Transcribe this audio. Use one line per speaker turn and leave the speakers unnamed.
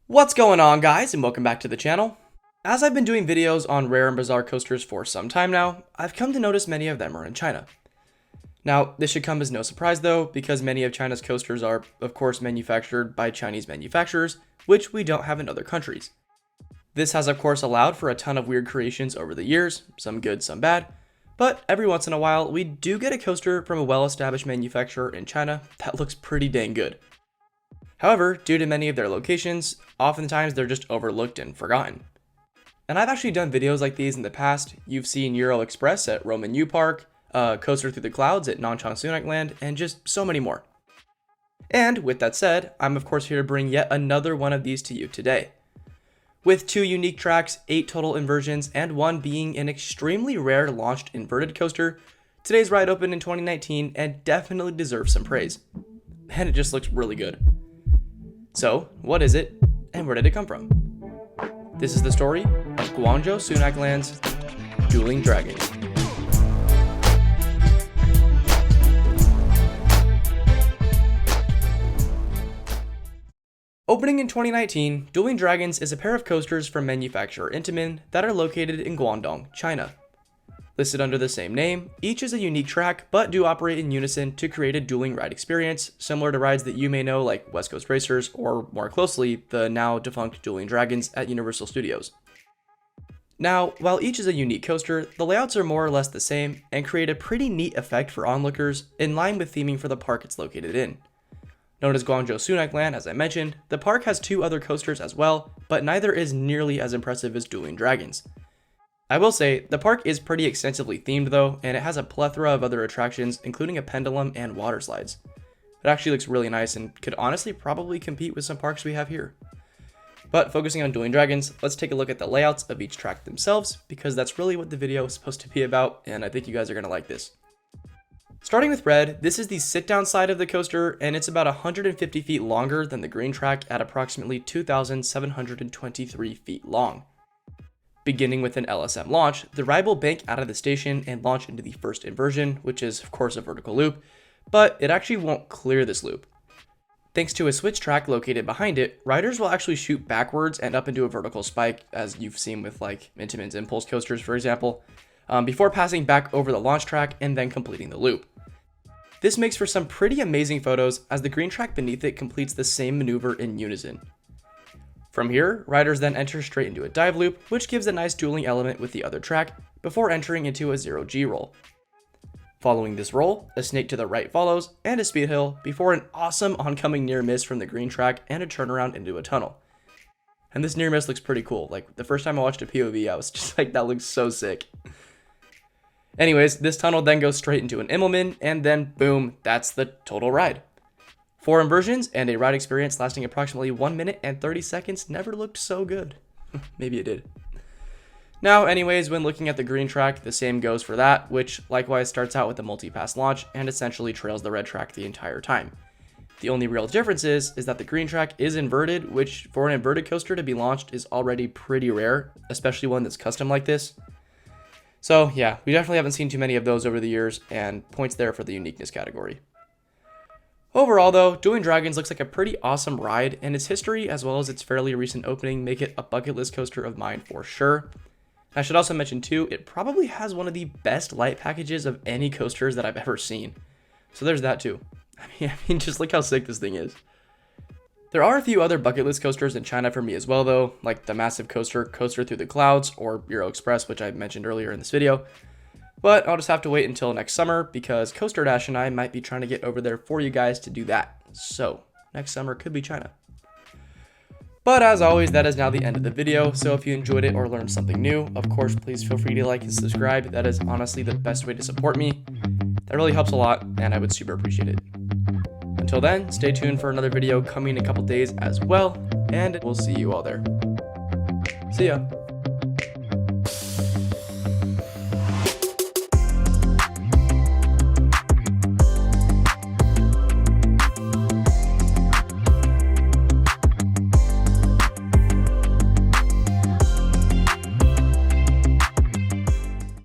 What's going on, guys, and welcome back to the channel. As I've been doing videos on rare and bizarre coasters for some time now, I've come to notice many of them are in China. Now, this should come as no surprise though, because many of China's coasters are, of course, manufactured by Chinese manufacturers, which we don't have in other countries. This has, of course, allowed for a ton of weird creations over the years, some good, some bad, but every once in a while, we do get a coaster from a well-established manufacturer in China that looks pretty dang good. However, due to many of their locations, oftentimes they're just overlooked and forgotten. And I've actually done videos like these in the past. You've seen Euro Express at Roman U Park, Coaster Through the Clouds at Guangzhou Sunac Land, and just so many more. And with that said, I'm of course here to bring yet another one of these to you today. With 2 unique tracks, 8 total inversions, and one being an extremely rare launched inverted coaster, today's ride opened in 2019 and definitely deserves some praise. And it just looks really good. So, what is it, and where did it come from? This is the story of Guangzhou Sunac Land's Dueling Dragons. Opening in 2019, Dueling Dragons is a pair of coasters from manufacturer Intamin that are located in Guangdong, China. Listed under the same name, each is a unique track, but do operate in unison to create a dueling ride experience, similar to rides that you may know like West Coast Racers, or more closely, the now defunct Dueling Dragons at Universal Studios. Now, while each is a unique coaster, the layouts are more or less the same, and create a pretty neat effect for onlookers, in line with theming for the park it's located in. Known as Guangzhou Sunac Land, as I mentioned, the park has 2 other coasters as well, but neither is nearly as impressive as Dueling Dragons. I will say, the park is pretty extensively themed though, and it has a plethora of other attractions, including a pendulum and water slides. It actually looks really nice and could honestly probably compete with some parks we have here. But focusing on Dueling Dragons, let's take a look at the layouts of each track themselves, because that's really what the video is supposed to be about, and I think you guys are going to like this. Starting with red, this is the sit-down side of the coaster, and it's about 150 feet longer than the green track at approximately 2,723 feet long. Beginning with an LSM launch, the ride will bank out of the station and launch into the first inversion, which is of course a vertical loop, but it actually won't clear this loop. Thanks to a switch track located behind it, riders will actually shoot backwards and up into a vertical spike, as you've seen with like Intamin's Impulse coasters for example, before passing back over the launch track and then completing the loop. This makes for some pretty amazing photos, as the green track beneath it completes the same maneuver in unison. From here, riders then enter straight into a dive loop, which gives a nice dueling element with the other track, before entering into a 0G roll. Following this roll, a snake to the right follows, and a speed hill, before an awesome oncoming near miss from the green track and a turnaround into a tunnel. And this near miss looks pretty cool. Like, the first time I watched a POV, I was just like, that looks so sick. Anyways, this tunnel then goes straight into an Immelman, and then boom, that's the total ride. 4 inversions and a ride experience lasting approximately 1 minute and 30 seconds never looked so good. Maybe it did. Now, anyways, when looking at the green track, the same goes for that, which likewise starts out with a multi-pass launch and essentially trails the red track the entire time. The only real difference is that the green track is inverted, which for an inverted coaster to be launched is already pretty rare, especially one that's custom like this. So yeah, we definitely haven't seen too many of those over the years, and points there for the uniqueness category. Overall though, Dueling Dragons looks like a pretty awesome ride, and its history as well as its fairly recent opening make it a bucket list coaster of mine for sure. I should also mention too, it probably has one of the best light packages of any coasters that I've ever seen. So there's that too. I mean, just look how sick this thing is. There are a few other bucket list coasters in China for me as well though, like the massive Coaster Through the Clouds, or Euro Express, which I mentioned earlier in this video. But I'll just have to wait until next summer, because Coaster Dash and I might be trying to get over there for you guys to do that. So, next summer could be China. But as always, that is now the end of the video, so if you enjoyed it or learned something new, of course, please feel free to like and subscribe. That is honestly the best way to support me. That really helps a lot, and I would super appreciate it. Until then, stay tuned for another video coming in a couple days as well, and we'll see you all there. See ya!